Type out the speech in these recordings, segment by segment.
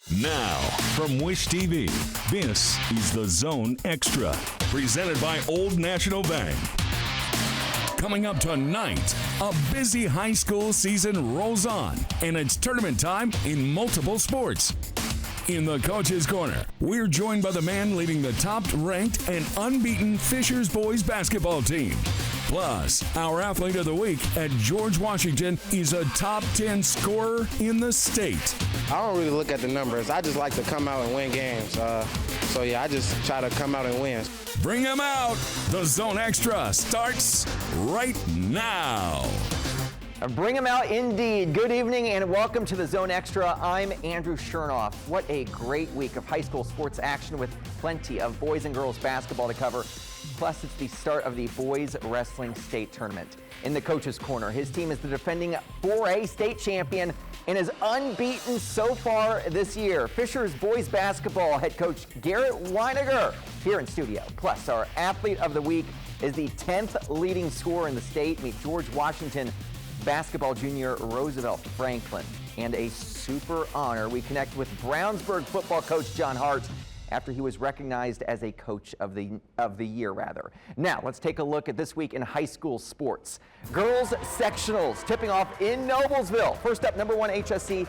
Now, from Wish TV, this is The Zone Extra, presented by Old National Bank. Coming up tonight, a busy high school season rolls on, and it's tournament time in multiple sports. In the Coach's Corner, we're joined by the man leading the top-ranked and unbeaten Fishers boys basketball team. Plus, our athlete of the week at George Washington is a top 10 scorer in the state. I don't really look at the numbers. I just like to come out and win games. So I just try to come out and win. Bring them out. The Zone Extra starts right now. Bring them out indeed. Good evening and welcome to the Zone Extra. I'm Andrew Chernoff. What a great week of high school sports action with plenty of boys and girls basketball to cover. Plus, it's the start of the boys wrestling state tournament. In the Coach's Corner, his team is the defending 4A state champion and is unbeaten so far this year. Fishers boys basketball head coach Garrett Winegar here in studio. Plus, our athlete of the week is the 10th leading scorer in the state. Meet George Washington basketball junior Roosevelt Franklin. And a super honor, we connect with Brownsburg football coach John Hart after he was recognized as a coach of the year. Now, let's take a look at this week in high school sports. Girls sectionals tipping off in Noblesville. First up, number 1 HSC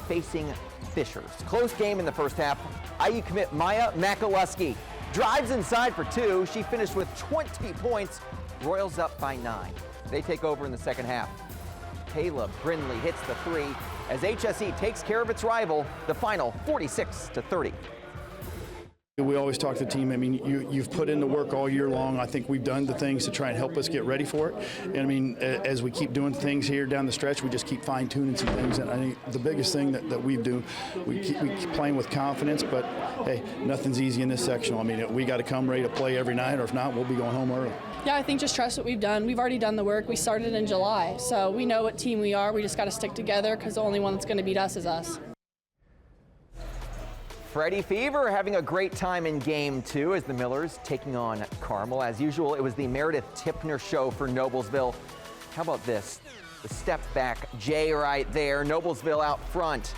facing Fishers. Close game in the first half. IU commit Maya Makaluski drives inside for 2. She finished with 20 points. Royals up by 9. They take over in the second half. Caleb Brindley hits the 3 as HSE takes care of its rival. The final 46-30. We always talk to the team. I mean, you've put in the work all year long. I think we've done the things to try and help us get ready for it. And I mean, as we keep doing things here down the stretch, we just keep fine-tuning some things. And I think the biggest thing that we do, we keep playing with confidence. But hey, nothing's easy in this sectional. I mean, we got to come ready to play every night, or if not, we'll be going home early. Yeah, I think just trust what we've done. We've already done the work. We started in July, so we know what team we are. We just got to stick together because the only one that's going to beat us is us. Freddie Fever having a great time in game 2 as the Millers taking on Carmel. As usual, it was the Meredith Tipner show for Noblesville. How about this? The step back J right there. Noblesville out front.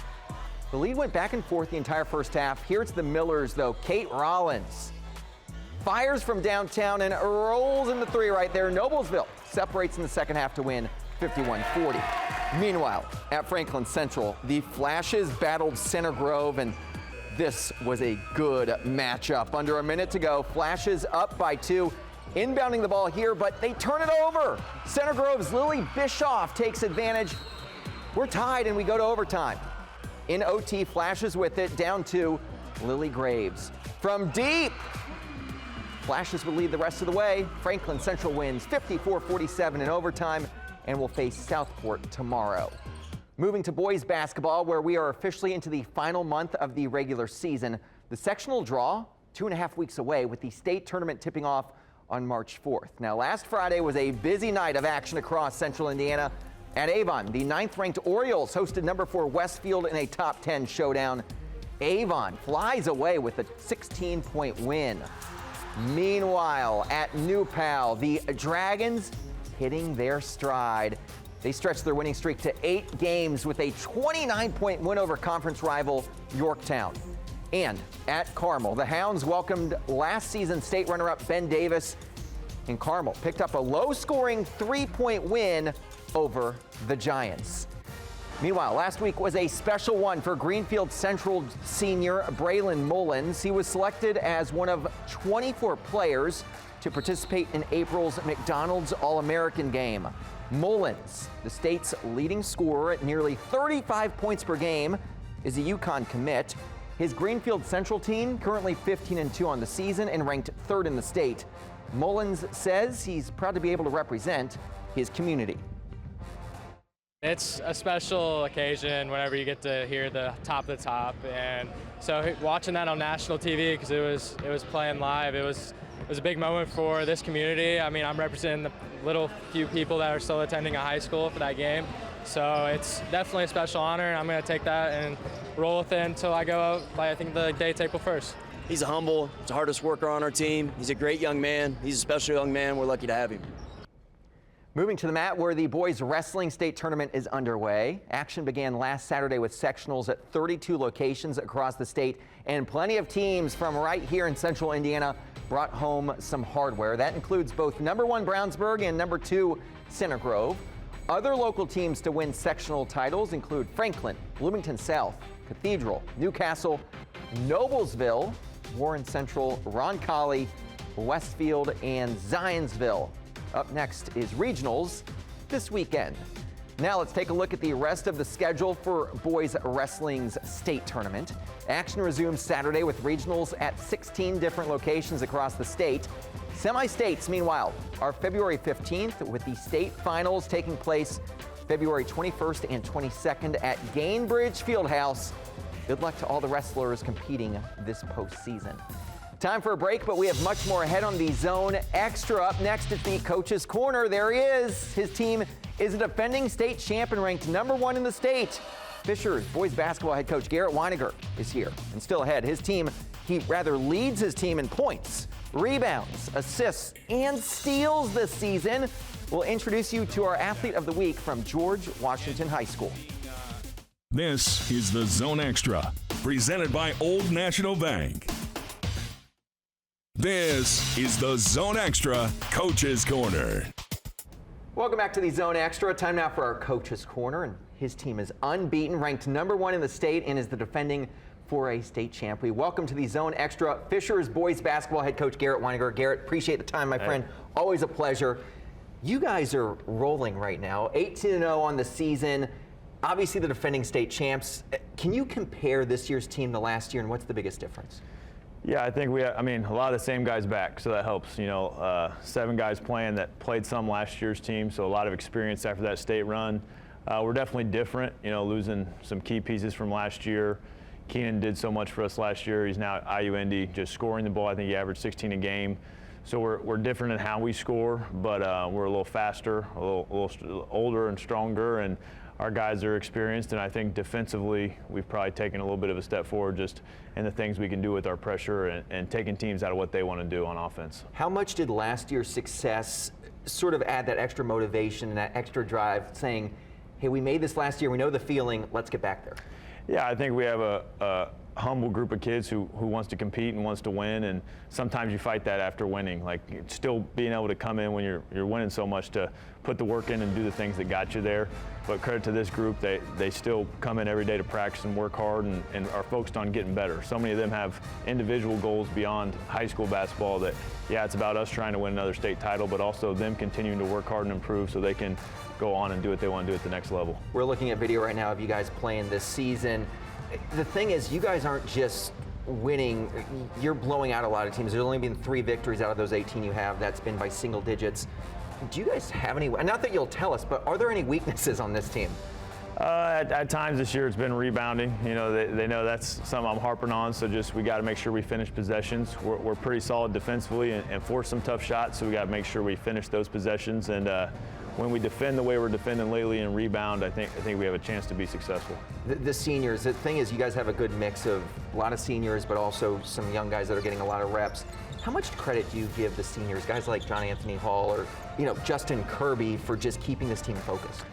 The lead went back and forth the entire first half. Here it's the Millers, though. Kate Rollins fires from downtown and rolls in the 3 right there. Noblesville separates in the second half to win 51-40. Meanwhile, at Franklin Central, the Flashes battled Center Grove, and this was a good matchup. Under a minute to go, Flashes up by 2. Inbounding the ball here, but they turn it over. Center Grove's Lily Bischoff takes advantage. We're tied and we go to overtime. In OT, Flashes with it, down 2. Lily Graves from deep. Flashes will lead the rest of the way. Franklin Central wins 54-47 in overtime and will face Southport tomorrow. Moving to boys basketball, where we are officially into the final month of the regular season. The sectional draw, 2.5 weeks away, with the state tournament tipping off on March 4th. Now, last Friday was a busy night of action across Central Indiana. At Avon, the 9th-ranked Orioles hosted number 4 Westfield in a top 10 showdown. Avon flies away with a 16-point win. Meanwhile, at New Pal, the Dragons hitting their stride. They stretched their winning streak to 8 games with a 29-point win over conference rival Yorktown. And at Carmel, the Hounds welcomed last season's state runner-up Ben Davis, and Carmel picked up a low-scoring 3-point win over the Giants. Meanwhile, last week was a special one for Greenfield Central senior Braylon Mullins. He was selected as one of 24 players to participate in April's McDonald's All-American game. Mullins, the state's leading scorer at nearly 35 points per game, is a UConn commit. His Greenfield Central team currently 15-2 on the season and ranked 3rd in the state. Mullins says he's proud to be able to represent his community. It's a special occasion whenever you get to hear the top of the top, and so watching that on national TV, because it was playing live, it was a big moment for this community. I mean, I'm representing the little few people that are still attending a high school for that game, so it's definitely a special honor, and I'm going to take that and roll with it until I go out by, I think, the date's April 1st. He's a humble, he's the hardest worker on our team. He's a great young man. He's a special young man. We're lucky to have him. Moving to the mat where the boys wrestling state tournament is underway. Action began last Saturday with sectionals at 32 locations across the state, and plenty of teams from right here in central Indiana brought home some hardware. That includes both #1 Brownsburg and #2 Center Grove. Other local teams to win sectional titles include Franklin, Bloomington South, Cathedral, Newcastle, Noblesville, Warren Central, Roncalli, Westfield, and Zionsville. Up next is regionals this weekend. Now let's take a look at the rest of the schedule for boys wrestling's state tournament. Action resumes Saturday with regionals at 16 different locations across the state. Semi-states, meanwhile, are February 15th with the state finals taking place February 21st and 22nd at Gainbridge Fieldhouse. Good luck to all the wrestlers competing this postseason. Time for a break, but we have much more ahead on the Zone Extra. Up next is the Coach's Corner. There he is. His team is a defending state champion, ranked #1 in the state. Fishers boys basketball head coach Garrett Winegar is here. And still ahead, he leads his team in points, rebounds, assists, and steals this season. We'll introduce you to our athlete of the week from George Washington High School. This is the Zone Extra, presented by Old National Bank. This is the Zone Extra Coach's Corner. Welcome back to the Zone Extra. Time now for our Coach's Corner, and his team is unbeaten, ranked #1 in the state, and is the defending 4A state champ. We welcome to the Zone Extra Fishers boys basketball head coach Garrett Winegar. Garrett, appreciate the time, my friend. Always a pleasure. You guys are rolling right now, 18-0 on the season. Obviously the defending state champs. Can you compare this year's team to last year, and what's the biggest difference? Yeah, I think a lot of the same guys back, so that helps. 7 guys playing that played some last year's team, so a lot of experience after that state run. We're definitely different, losing some key pieces from last year. Keenan did so much for us last year. He's now at IU Indy, just scoring the ball. I think he averaged 16 a game. So we're different in how we score, but we're a little faster, a little older and stronger, and our guys are experienced, and I think defensively we've probably taken a little bit of a step forward just in the things we can do with our pressure and taking teams out of what they want to do on offense. How much did last year's success sort of add that extra motivation and that extra drive, saying, hey, we made this last year, we know the feeling, let's get back there? Yeah, I think we have a humble group of kids who wants to compete and wants to win, and sometimes you fight that after winning. Like still being able to come in when you're winning so much to put the work in and do the things that got you there. But credit to this group, they still come in every day to practice and work hard and are focused on getting better. So many of them have individual goals beyond high school basketball that, yeah, it's about us trying to win another state title, but also them continuing to work hard and improve so they can go on and do what they want to do at the next level. We're looking at video right now of you guys playing this season. The thing is, you guys aren't just winning, you're blowing out a lot of teams. There's only been 3 victories out of those 18 you have. That's been by single digits. Do you guys have any, not that you'll tell us, but are there any weaknesses on this team? At times this year it's been rebounding. They know that's something I'm harping on, so just we got to make sure we finish possessions. We're pretty solid defensively and force some tough shots, so we got to make sure we finish those possessions. And when we defend the way we're defending lately and rebound, I think we have a chance to be successful. The seniors, the thing is, you guys have a good mix of a lot of seniors, but also some young guys that are getting a lot of reps. How much credit do you give the seniors, guys like John Anthony Hall or Justin Kirby, for just keeping this team focused?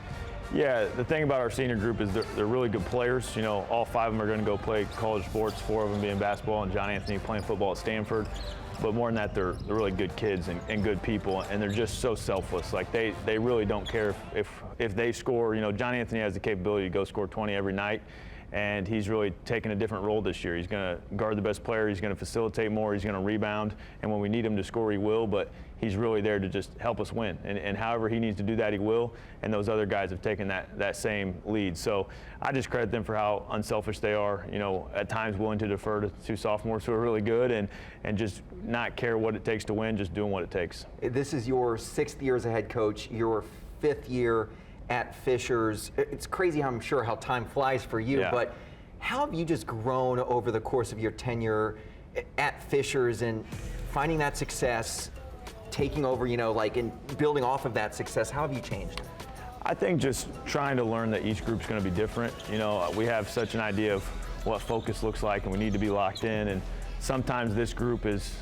Yeah, the thing about our senior group is they're really good players. All 5 of them are going to go play college sports, 4 of them being basketball, and John Anthony playing football at Stanford. But more than that, they're really good kids and good people, and they're just so selfless. Like they really don't care if they score. John Anthony has the capability to go score 20 every night, and he's really taken a different role this year. He's going to guard the best player, he's going to facilitate more, he's going to rebound, and when we need him to score, he will, but he's really there to just help us win. And however he needs to do that, he will, and those other guys have taken that same lead. So I just credit them for how unselfish they are, at times willing to defer to 2 sophomores who are really good and just not care what it takes to win, just doing what it takes. This is your 6th year as a head coach, your 5th year at Fishers. It's crazy, I'm sure, how time flies for you, yeah. But how have you just grown over the course of your tenure at Fishers and finding that success, taking over, and building off of that success? How have you changed? I think just trying to learn that each group's going to be different. We have such an idea of what focus looks like, and we need to be locked in, and sometimes this group is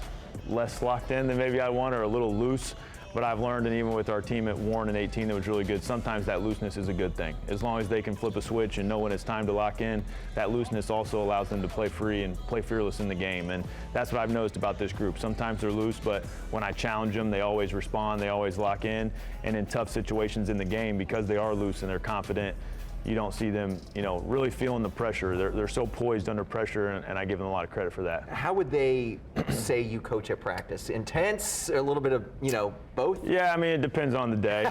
less locked in than maybe I want, or a little loose. But I've learned, and even with our team at Warren in 18 that was really good, sometimes that looseness is a good thing. As long as they can flip a switch and know when it's time to lock in, that looseness also allows them to play free and play fearless in the game. And that's what I've noticed about this group. Sometimes they're loose, but when I challenge them, they always respond, they always lock in. And in tough situations in the game, because they are loose and they're confident, you don't see them, really feeling the pressure. They're so poised under pressure, and I give them a lot of credit for that. How would they say you coach at practice? Intense, a little bit of, both? Yeah, I mean, it depends on the day.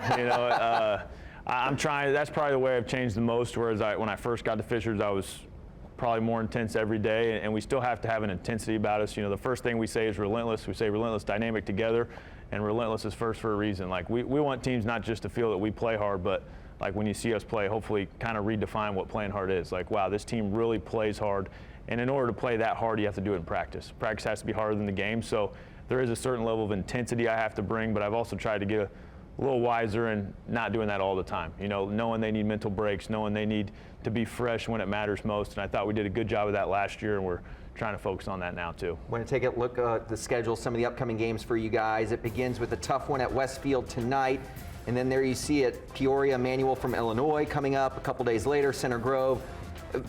I'm trying. That's probably the way I've changed the most. Whereas when I first got to Fishers, I was probably more intense every day, and we still have to have an intensity about us. The first thing we say is relentless. We say relentless, dynamic, together, and relentless is first for a reason. Like we want teams not just to feel that we play hard, but like when you see us play, hopefully kind of redefine what playing hard is. Like, wow, this team really plays hard. And in order to play that hard, you have to do it in practice. Practice has to be harder than the game. So there is a certain level of intensity I have to bring, but I've also tried to get a little wiser and not doing that all the time. Knowing they need mental breaks, knowing they need to be fresh when it matters most. And I thought we did a good job of that last year, and we're trying to focus on that now too. Want to take a look at the schedule, some of the upcoming games for you guys. It begins with a tough one at Westfield tonight. And then there you see it, Peoria Manual from Illinois coming up a couple days later, Center Grove,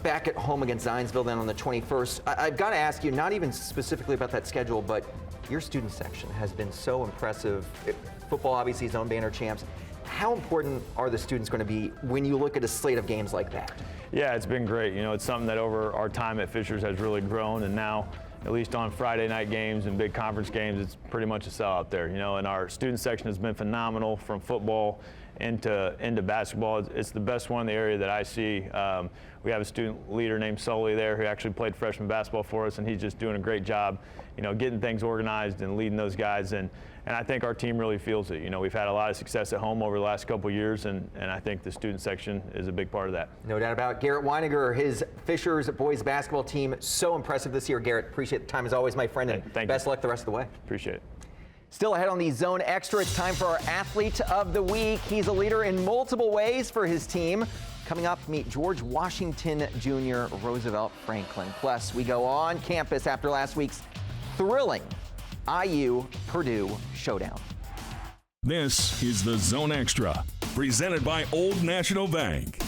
back at home against Zionsville then on the 21st. I've got to ask you, not even specifically about that schedule, but your student section has been so impressive. Football obviously is own banner champs. How important are the students going to be when you look at a slate of games like that? Yeah, it's been great. It's something that over our time at Fishers has really grown, and now at least on Friday night games and big conference games, it's pretty much a sellout there. And our student section has been phenomenal from football into basketball. It's the best one in the area that I see. We have a student leader named Sully there who actually played freshman basketball for us, and he's just doing a great job, getting things organized and leading those guys. And I think our team really feels it. We've had a lot of success at home over the last couple of years, and I think the student section is a big part of that. No doubt about it. Garrett Winegar, his Fishers boys basketball team, so impressive this year. Garrett, appreciate the time as always, my friend, and best luck the rest of the way. Appreciate it. Still ahead on the Zone Extra, it's time for our Athlete of the Week. He's a leader in multiple ways for his team. Coming up, meet George Washington Jr., Roosevelt Franklin. Plus, we go on campus after last week's thrilling IU-Purdue showdown. This is the Zone Extra, presented by Old National Bank.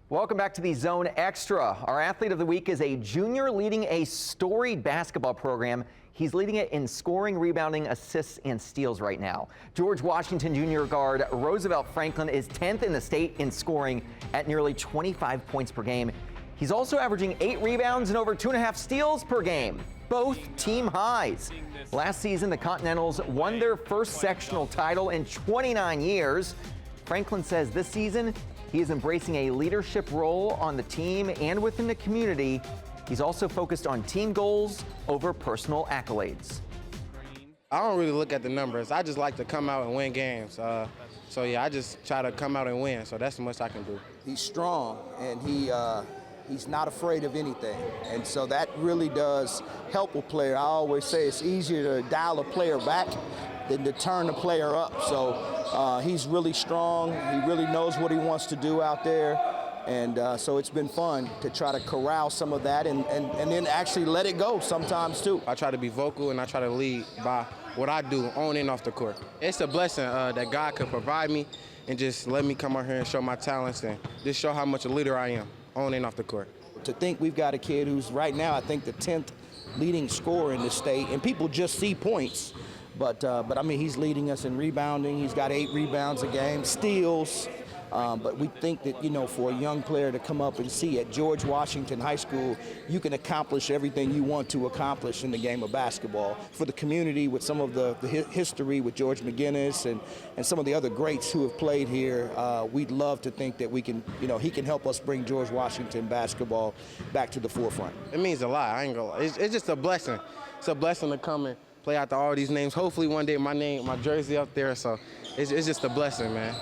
Welcome back to the Zone Extra. Our Athlete of the Week is a junior leading a storied basketball program. He's leading it in scoring, rebounding, assists, and steals right now. George Washington Jr. guard Roosevelt Franklin is 10th in the state in scoring at nearly 25 points per game. He's also averaging 8 rebounds and over 2.5 steals per game, both team highs. Last season, the Continentals won their first sectional title in 29 years. Franklin says this season, he is embracing a leadership role on the team and within the community. He's also focused on team goals over personal accolades. I don't really look at the numbers. I just like to come out and win games. So yeah, I just try to come out and win. So that's the most I can do. He's strong, and he's not afraid of anything. And so that really does help a player. I always say it's easier to dial a player back than to turn the player up. So he's really strong. He really knows what he wants to do out there. And so it's been fun to try to corral some of that and then actually let it go sometimes too. I try to be vocal and I try to lead by what I do on and off the court. It's a blessing that God could provide me and just let me come out here and show my talents and just show how much a leader I am on and off the court. To think we've got a kid who's right now, I think the 10th leading scorer in the state, and people just see points. But I mean, he's leading us in rebounding. He's got 8 rebounds a game, steals. But we think that, for a young player to come up and see at George Washington High School, you can accomplish everything you want to accomplish in the game of basketball. For the community, with some of the history with George McGinnis and some of the other greats who have played here, we'd love to think that we can, he can help us bring George Washington basketball back to the forefront. It means a lot. I ain't gonna lie. It's just a blessing. It's a blessing to come and play out to all these names. Hopefully one day my jersey up there. So it's just a blessing, man.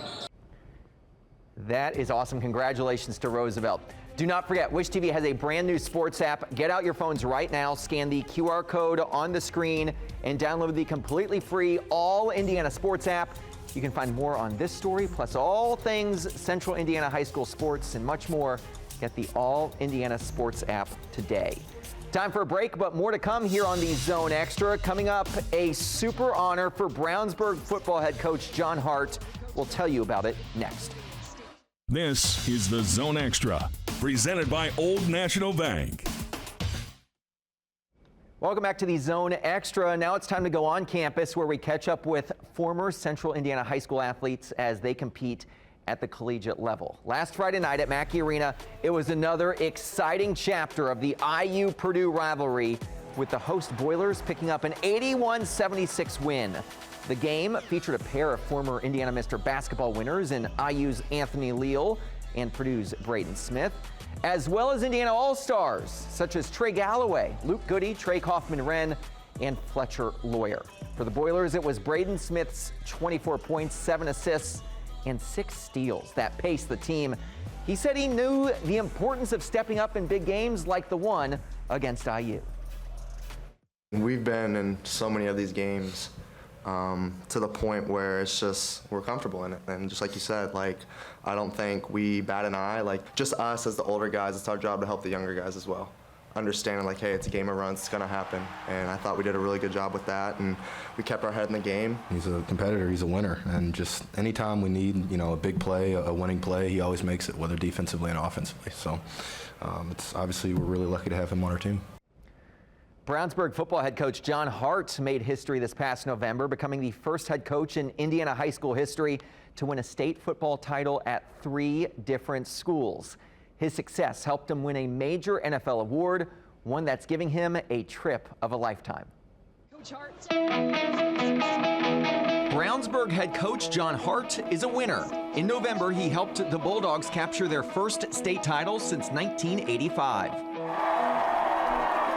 That is awesome. Congratulations to Roosevelt. Do not forget, Wish TV has a brand new sports app. Get out your phones right now, scan the QR code on the screen, and download the completely free All Indiana Sports app. You can find more on this story, plus all things Central Indiana High School sports and much more. Get the All Indiana Sports app today. Time for a break, but more to come here on the Zone Extra. Coming up, a super honor for Brownsburg football head coach John Hart. We'll tell you about it next. This is the Zone Extra, presented by Old National Bank. Welcome back to the Zone Extra. Now it's time to go on campus where we catch up with former Central Indiana high school athletes as they compete at the collegiate level. Last Friday night at Mackey Arena, it was another exciting chapter of the IU-Purdue rivalry, with the host Boilers picking up an 81-76 win. The game featured a pair of former Indiana Mr. Basketball winners in IU's Anthony Leal and Purdue's Braden Smith, as well as Indiana All-Stars such as Trey Galloway, Luke Goody, Trey Kaufman-Wren, and Fletcher Lawyer. For the Boilers, it was Braden Smith's 24 points, 7 assists, and 6 steals that paced the team. He said he knew the importance of stepping up in big games like the one against IU. We've been in so many of these games to the point where it's just we're comfortable in it. And just like you said, like, I don't think we bat an eye. Like, just us as the older guys, it's our job to help the younger guys as well. Understanding, like, hey, it's a game of runs, it's going to happen. And I thought we did a really good job with that, and we kept our head in the game. He's a competitor, he's a winner, and just anytime we need, a big play, a winning play, he always makes it, whether defensively and offensively. So it's obviously we're really lucky to have him on our team. Brownsburg football head coach John Hart made history this past November, becoming the first head coach in Indiana high school history to win a state football title at 3 different schools. His success helped him win a major NFL award, one that's giving him a trip of a lifetime. Brownsburg head coach John Hart is a winner. In November, he helped the Bulldogs capture their first state title since 1985.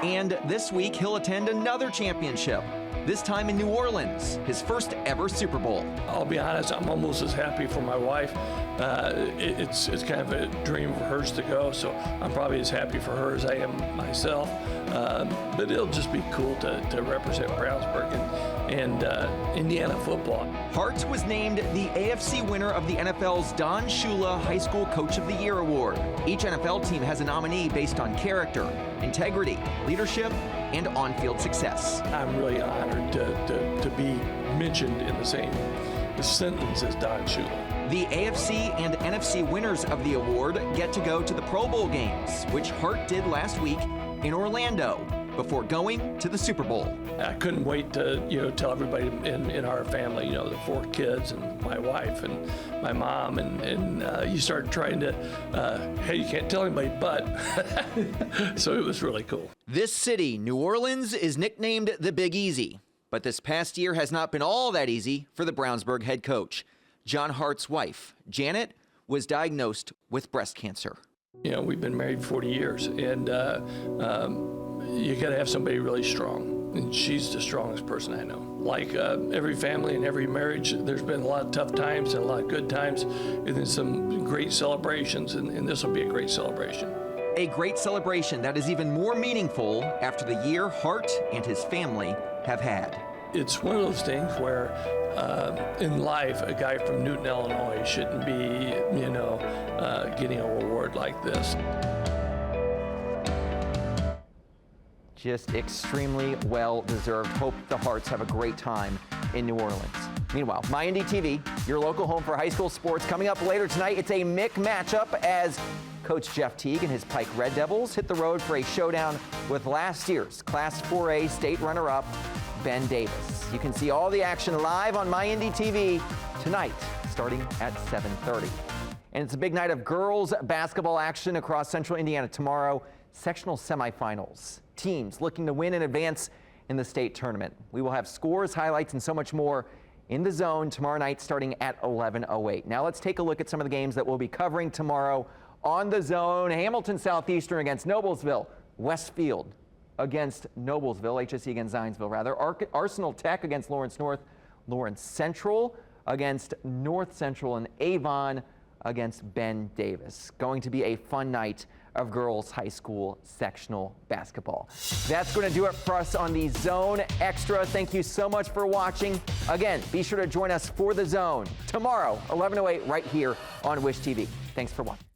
And this week, he'll attend another championship, this time in New Orleans, his first ever Super Bowl. I'll be honest, I'm almost as happy for my wife. It's kind of a dream for hers to go, so I'm probably as happy for her as I am myself. But it'll just be cool to represent Brownsburg and Indiana football. Hart was named the AFC winner of the NFL's Don Shula High School Coach of the Year Award. Each NFL team has a nominee based on character, integrity, leadership, and on-field success. I'm really honored to be mentioned in the same sentence as Don Shula. The AFC and NFC winners of the award get to go to the Pro Bowl games, which Hart did last week in Orlando, before going to the Super Bowl. I couldn't wait to tell everybody in our family, the 4 kids and my wife and my mom, and you start trying to, hey, you can't tell anybody, but so it was really cool. This city, New Orleans, is nicknamed the Big Easy, but this past year has not been all that easy for the Brownsburg head coach. John Hart's wife, Janet, was diagnosed with breast cancer. We've been married 40 years, and you got to have somebody really strong, and she's the strongest person I know. Like every family and every marriage, there's been a lot of tough times and a lot of good times, and then some great celebrations, and this will be a great celebration. A great celebration that is even more meaningful after the year Hart and his family have had. It's one of those things where in life, a guy from Newton, Illinois shouldn't be, getting an award like this. Just extremely well-deserved. Hope the Harts have a great time in New Orleans. Meanwhile, MyNDTV, your local home for high school sports. Coming up later tonight, it's a MIC matchup as Coach Jeff Teague and his Pike Red Devils hit the road for a showdown with last year's Class 4A state runner-up, Ben Davis. You can see all the action live on MyNDTV tonight, starting at 7:30. And it's a big night of girls basketball action across Central Indiana tomorrow. Sectional semifinals. Teams looking to win and advance in the state tournament. We will have scores, highlights, and so much more in the Zone tomorrow night starting at 11:08. Now let's take a look at some of the games that we'll be covering tomorrow on the Zone. Hamilton Southeastern against Noblesville. Westfield against Noblesville. HSE against Zionsville, rather. Arsenal Tech against Lawrence North. Lawrence Central against North Central, and Avon against Ben Davis. Going to be a fun night of girls high school sectional basketball. That's going to do it for us on the Zone Extra. Thank you so much for watching. Again, be sure to join us for the Zone tomorrow, 11:08, right here on Wish TV. Thanks for watching.